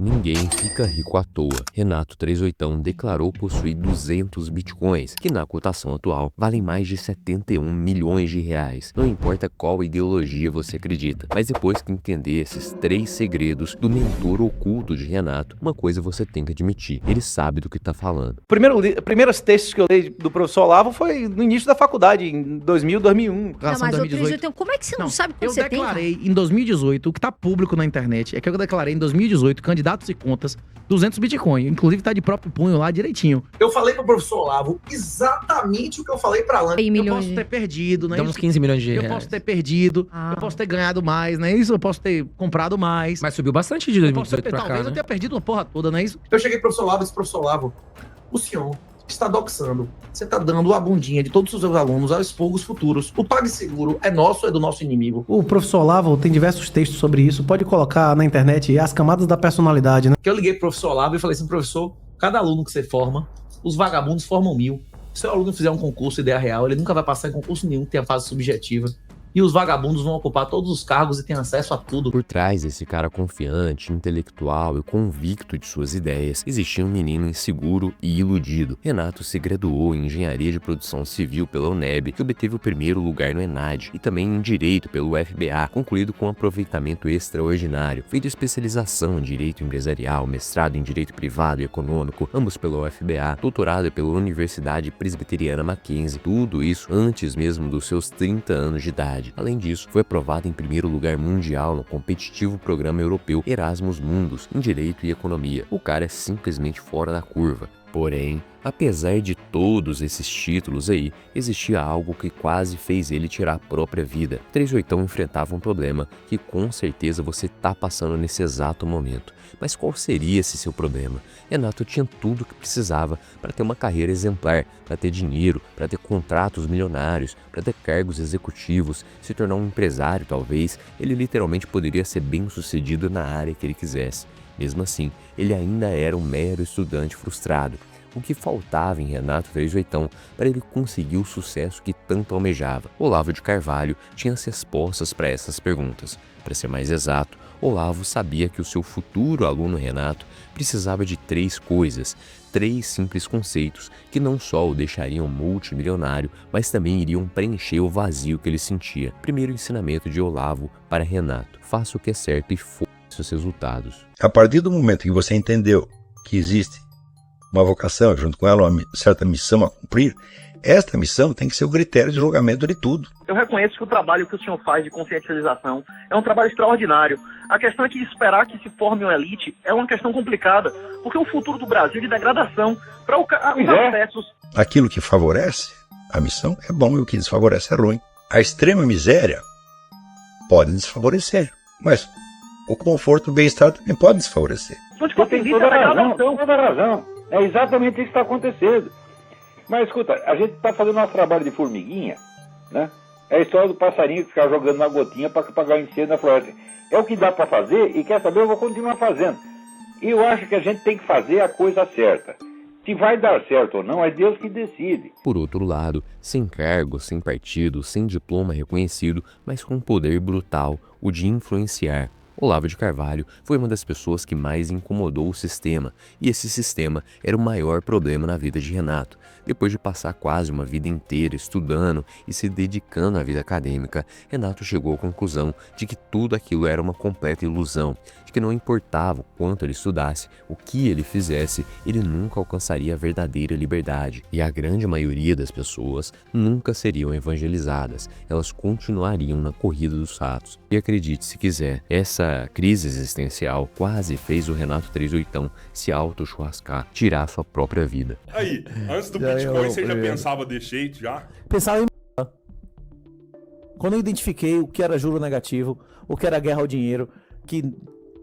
Ninguém fica rico à toa. Renato 38 declarou possuir 200 bitcoins, que na cotação atual valem mais de 71 milhões de reais. Não importa qual ideologia você acredita, mas depois que entender esses 3 segredos do mentor oculto de Renato, uma coisa você tem que admitir, ele sabe do que tá falando. Primeiros textos que eu li do professor Olavo foi no início da faculdade, em 2000, 2001. Não, mas 2018, como é que você não sabe quando você tem? Eu declarei em 2018, o que tá público na internet, é que eu declarei em 2018, candidatos e contas, 200 Bitcoin. Inclusive tá de próprio punho lá direitinho. Eu falei pro professor Olavo exatamente o que eu falei pra Alan. Eu posso ter perdido, né? Dá uns 15 milhões de reais. Eu posso ter perdido, eu posso ter ganhado mais, não é isso? Eu posso ter comprado mais. Mas subiu bastante de 2018 pra cá, talvez eu né? tenha perdido uma porra toda, não é isso? Eu cheguei pro professor Olavo e disse, professor Olavo, o senhor está doxando. Você está dando a bundinha de todos os seus alunos aos fogos futuros. O PagSeguro é nosso ou é do nosso inimigo? O professor Olavo tem diversos textos sobre isso. Pode colocar na internet as camadas da personalidade, né? Que eu liguei pro professor Olavo e falei assim, professor, cada aluno que você forma, os vagabundos formam 1000. Se o aluno fizer um concurso ideia real, ele nunca vai passar em concurso nenhum que tenha fase subjetiva. E os vagabundos vão ocupar todos os cargos e ter acesso a tudo. Por trás desse cara confiante, intelectual e convicto de suas ideias, existia um menino inseguro e iludido. Renato se graduou em Engenharia de Produção Civil pela UNEB, que obteve o primeiro lugar no ENAD, e também em Direito pelo UFBA, concluído com aproveitamento extraordinário. Feito especialização em Direito Empresarial, mestrado em Direito Privado e Econômico, ambos pela UFBA, doutorado pela Universidade Presbiteriana Mackenzie, tudo isso antes mesmo dos seus 30 anos de idade. Além disso, foi aprovado em primeiro lugar mundial no competitivo programa europeu Erasmus Mundus em Direito e Economia. O cara é simplesmente fora da curva. Porém, apesar de todos esses títulos aí, existia algo que quase fez ele tirar a própria vida. 38 enfrentava um problema que com certeza você tá passando nesse exato momento. Mas qual seria esse seu problema? Renato tinha tudo o que precisava para ter uma carreira exemplar, para ter dinheiro, para ter contratos milionários, para ter cargos executivos, se tornar um empresário talvez. Ele literalmente poderia ser bem-sucedido na área que ele quisesse. Mesmo assim, ele ainda era um mero estudante frustrado. O que faltava em Renato 38 para ele conseguir o sucesso que tanto almejava? Olavo de Carvalho tinha as respostas para essas perguntas. Para ser mais exato, Olavo sabia que o seu futuro aluno Renato precisava de 3 coisas, 3 simples conceitos que não só o deixariam multimilionário, mas também iriam preencher o vazio que ele sentia. Primeiro ensinamento de Olavo para Renato: faça o que é certo e foda-se os resultados. A partir do momento que você entendeu que existe uma vocação, junto com ela uma certa missão a cumprir, esta missão tem que ser o critério de julgamento de tudo. Eu reconheço que o trabalho que o senhor faz de conscientização é um trabalho extraordinário. A questão é que esperar que se forme uma elite é uma questão complicada, porque o futuro do Brasil é de degradação para os acessos. Aquilo que favorece a missão é bom e o que desfavorece é ruim. A extrema miséria pode desfavorecer, mas o conforto e o bem-estar também pode desfavorecer. Você tem toda a razão. É exatamente isso que está acontecendo. Mas escuta, a gente está fazendo nosso trabalho de formiguinha, né? É a história do passarinho que fica jogando na gotinha para apagar o incêndio na floresta. É o que dá para fazer e quer saber, eu vou continuar fazendo. E eu acho que a gente tem que fazer a coisa certa. Se vai dar certo ou não, é Deus que decide. Por outro lado, sem cargo, sem partido, sem diploma reconhecido, mas com um poder brutal, o de influenciar. Olavo de Carvalho foi uma das pessoas que mais incomodou o sistema, e esse sistema era o maior problema na vida de Renato. Depois de passar quase uma vida inteira estudando e se dedicando à vida acadêmica, Renato chegou à conclusão de que tudo aquilo era uma completa ilusão, de que não importava o quanto ele estudasse, o que ele fizesse, ele nunca alcançaria a verdadeira liberdade. E a grande maioria das pessoas nunca seriam evangelizadas, elas continuariam na corrida dos ratos. E acredite se quiser, essa crise existencial quase fez o Renato 38 se auto-churrascar, tirar sua própria vida. Aí, antes do Bitcoin, você já pensava desse jeito, já? Pensava em... Quando eu identifiquei o que era juro negativo, o que era guerra ao dinheiro, que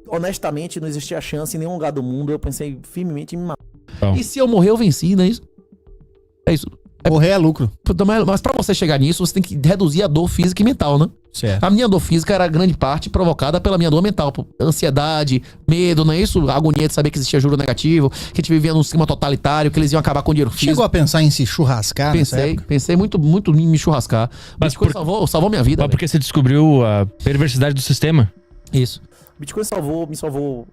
honestamente não existia chance em nenhum lugar do mundo, eu pensei firmemente em me matar. E se eu morrer, eu venci, não é isso? É isso. Morrer é lucro. Mas pra você chegar nisso, você tem que reduzir a dor física e mental, né? Certo. A minha dor física era grande parte provocada pela minha dor mental. Ansiedade, medo, não é isso? A agonia de saber que existia juro negativo, que a gente vivia num sistema totalitário, que eles iam acabar com o dinheiro físico. Chegou a pensar em se churrascar nessa época? Pensei muito em me churrascar. Mas salvou minha vida. Mas porque você descobriu a perversidade do sistema? Isso. Bitcoin me salvou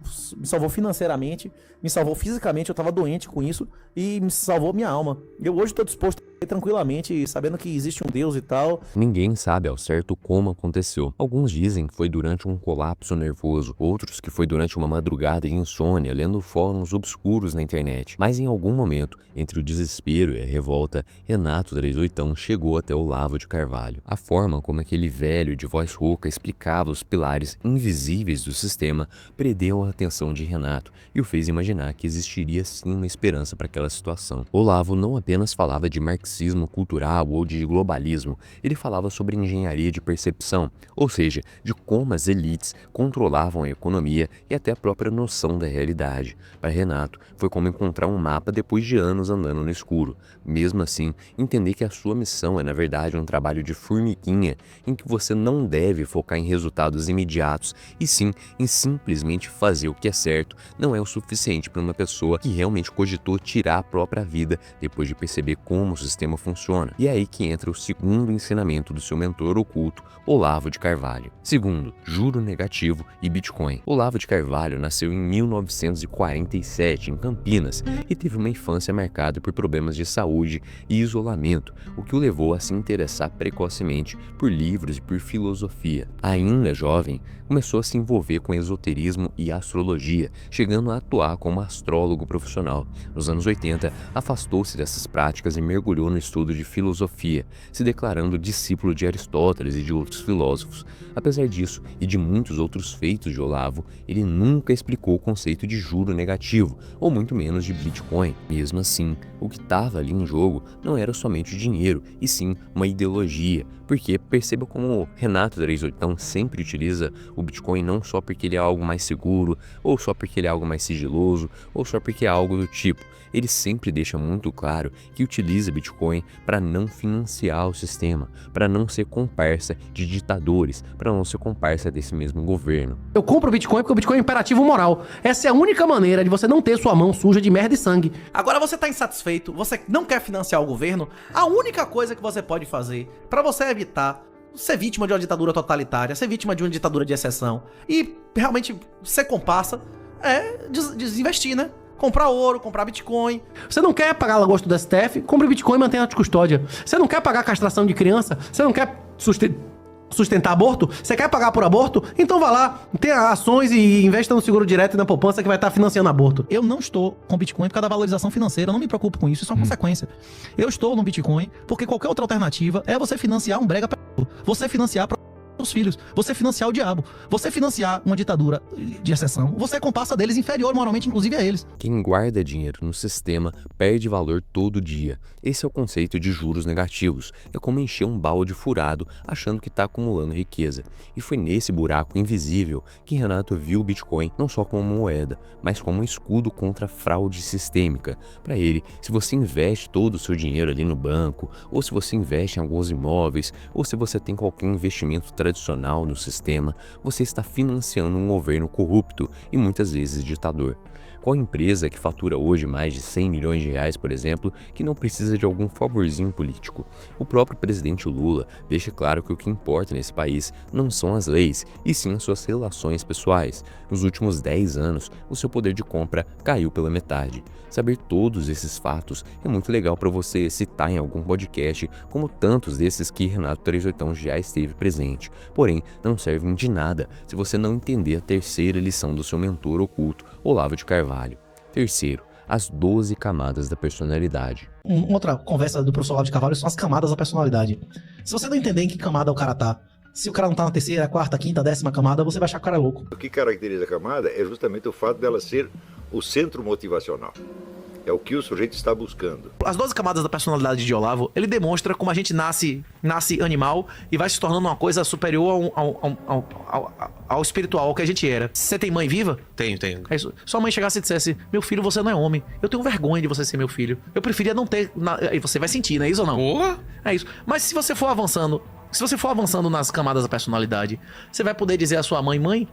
financeiramente, me salvou fisicamente, eu tava doente com isso, e me salvou minha alma. Eu hoje tô disposto a ir tranquilamente, sabendo que existe um Deus e tal. Ninguém sabe ao certo como aconteceu. Alguns dizem que foi durante um colapso nervoso, outros que foi durante uma madrugada de insônia, lendo fóruns obscuros na internet. Mas em algum momento, entre o desespero e a revolta, Renato 38ão chegou até Olavo de Carvalho. A forma como aquele velho de voz rouca explicava os pilares invisíveis do sistema prendeu a atenção de Renato e o fez imaginar que existiria sim uma esperança para aquela situação. Olavo não apenas falava de marxismo cultural ou de globalismo, ele falava sobre engenharia de percepção, ou seja, de como as elites controlavam a economia e até a própria noção da realidade. Para Renato, foi como encontrar um mapa depois de anos andando no escuro. Mesmo assim, entender que a sua missão é na verdade um trabalho de formiguinha, em que você não deve focar em resultados imediatos, e sim em simplesmente fazer o que é certo, não é o suficiente para uma pessoa que realmente cogitou tirar a própria vida depois de perceber como o sistema funciona. E é aí que entra o segundo ensinamento do seu mentor oculto, Olavo de Carvalho. Segundo, juro negativo e Bitcoin. Olavo de Carvalho nasceu em 1947 em Campinas e teve uma infância marcada por problemas de saúde e isolamento, o que o levou a se interessar precocemente por livros e por filosofia. Ainda jovem, começou a se envolver com esoterismo e astrologia, chegando a atuar como astrólogo profissional. Nos anos 80, afastou-se dessas práticas e mergulhou no estudo de filosofia, se declarando discípulo de Aristóteles e de outros filósofos. Apesar disso e de muitos outros feitos de Olavo, ele nunca explicou o conceito de juro negativo, ou muito menos de Bitcoin. Mesmo assim, o que estava ali em jogo não era somente o dinheiro, e sim uma ideologia, porque perceba como Renato 38ão sempre utiliza o Bitcoin não só porque ele é algo mais seguro, ou só porque ele é algo mais sigiloso, ou só porque é algo do tipo. Ele sempre deixa muito claro que utiliza Bitcoin para não financiar o sistema, para não ser comparsa de ditadores, para não ser comparsa desse mesmo governo. Eu compro Bitcoin porque o Bitcoin é imperativo moral. Essa é a única maneira de você não ter sua mão suja de merda e sangue. Agora você tá insatisfeito, você não quer financiar o governo, a única coisa que você pode fazer para você evitar ser vítima de uma ditadura totalitária, ser vítima de uma ditadura de exceção e realmente ser comparsa é desinvestir, né? Comprar ouro, comprar Bitcoin. Você não quer pagar lagosto do STF? Compre Bitcoin e mantenha a custódia. Você não quer pagar castração de criança? Você não quer sustentar aborto? Você quer pagar por aborto? Então vá lá, tenha ações e investa no seguro direto e na poupança que vai estar financiando aborto. Eu não estou com Bitcoin por causa da valorização financeira, eu não me preocupo com isso é uma consequência. Eu estou no Bitcoin porque qualquer outra alternativa é você financiar um brega você financiar para os filhos, você financiar o diabo, você financiar uma ditadura de exceção, você comparsa deles inferior moralmente, inclusive a eles. Quem guarda dinheiro no sistema perde valor todo dia. Esse é o conceito de juros negativos. É como encher um balde furado achando que está acumulando riqueza. E foi nesse buraco invisível que Renato viu o Bitcoin não só como moeda, mas como um escudo contra a fraude sistêmica. Para ele, se você investe todo o seu dinheiro ali no banco, ou se você investe em alguns imóveis, ou se você tem qualquer investimento tradicional no sistema, você está financiando um governo corrupto e muitas vezes ditador. Qual empresa que fatura hoje mais de 100 milhões de reais, por exemplo, que não precisa de algum favorzinho político? O próprio presidente Lula deixa claro que o que importa nesse país não são as leis, e sim as suas relações pessoais. Nos últimos 10 anos, o seu poder de compra caiu pela metade. Saber todos esses fatos é muito legal para você citar em algum podcast, como tantos desses que Renato 38ão já esteve presente. Porém, não servem de nada se você não entender a terceira lição do seu mentor oculto, Olavo de Carvalho. Terceiro, as 12 camadas da personalidade. Outra conversa do professor Olavo de Carvalho são as camadas da personalidade. Se você não entender em que camada o cara tá, se o cara não tá na terceira, quarta, quinta, 10ª camada, você vai achar que o cara é louco. O que caracteriza a camada é justamente o fato dela ser o centro motivacional. É o que o sujeito está buscando. As 12 camadas da personalidade de Olavo, ele demonstra como a gente nasce animal e vai se tornando uma coisa superior ao espiritual, ao que a gente era. Você tem mãe viva? Tenho. É isso. Sua mãe chegasse e dissesse, meu filho, você não é homem. Eu tenho vergonha de você ser meu filho. Eu preferia não ter... Aí você vai sentir, não é isso ou não? Porra! É isso. Mas se você for avançando nas camadas da personalidade, você vai poder dizer à sua mãe,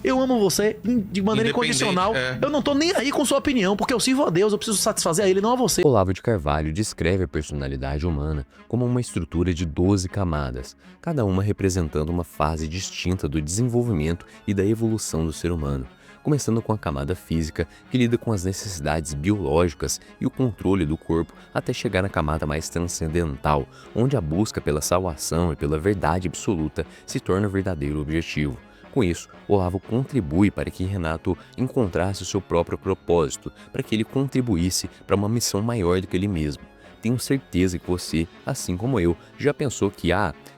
Eu amo você de maneira incondicional. Eu não tô nem aí com sua opinião, porque eu sirvo a Deus, eu preciso satisfazer a ele, não a você. Olavo de Carvalho descreve a personalidade humana como uma estrutura de 12 camadas, cada uma representando uma fase distinta do desenvolvimento e da evolução do ser humano. Começando com a camada física, que lida com as necessidades biológicas e o controle do corpo, até chegar na camada mais transcendental, onde a busca pela salvação e pela verdade absoluta se torna o verdadeiro objetivo. Com isso, Olavo contribui para que Renato encontrasse o seu próprio propósito, para que ele contribuísse para uma missão maior do que ele mesmo. Tenho certeza que você, assim como eu, já pensou que,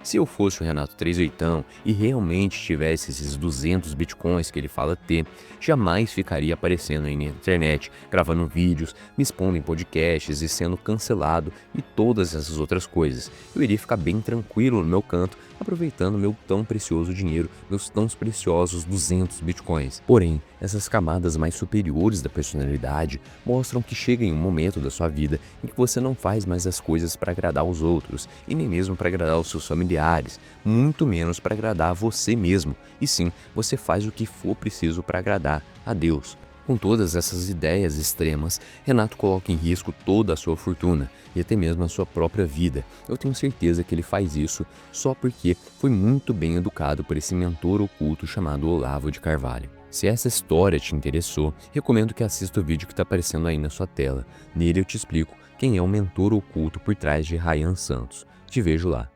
se eu fosse o Renato 38 e realmente tivesse esses 200 bitcoins que ele fala ter, jamais ficaria aparecendo aí na internet, gravando vídeos, me expondo em podcasts e sendo cancelado e todas essas outras coisas. Eu iria ficar bem tranquilo no meu canto, aproveitando meu tão precioso dinheiro, meus tão preciosos 200 bitcoins. Porém, essas camadas mais superiores da personalidade mostram que chega em um momento da sua vida em que você não faz mais as coisas para agradar os outros, e nem mesmo para agradar os seus familiares, muito menos para agradar a você mesmo, e sim, você faz o que for preciso para agradar a Deus. Com todas essas ideias extremas, Renato coloca em risco toda a sua fortuna e até mesmo a sua própria vida. Eu tenho certeza que ele faz isso só porque foi muito bem educado por esse mentor oculto chamado Olavo de Carvalho. Se essa história te interessou, recomendo que assista o vídeo que está aparecendo aí na sua tela. Nele eu te explico quem é o mentor oculto por trás de Ryan Santos. Te vejo lá.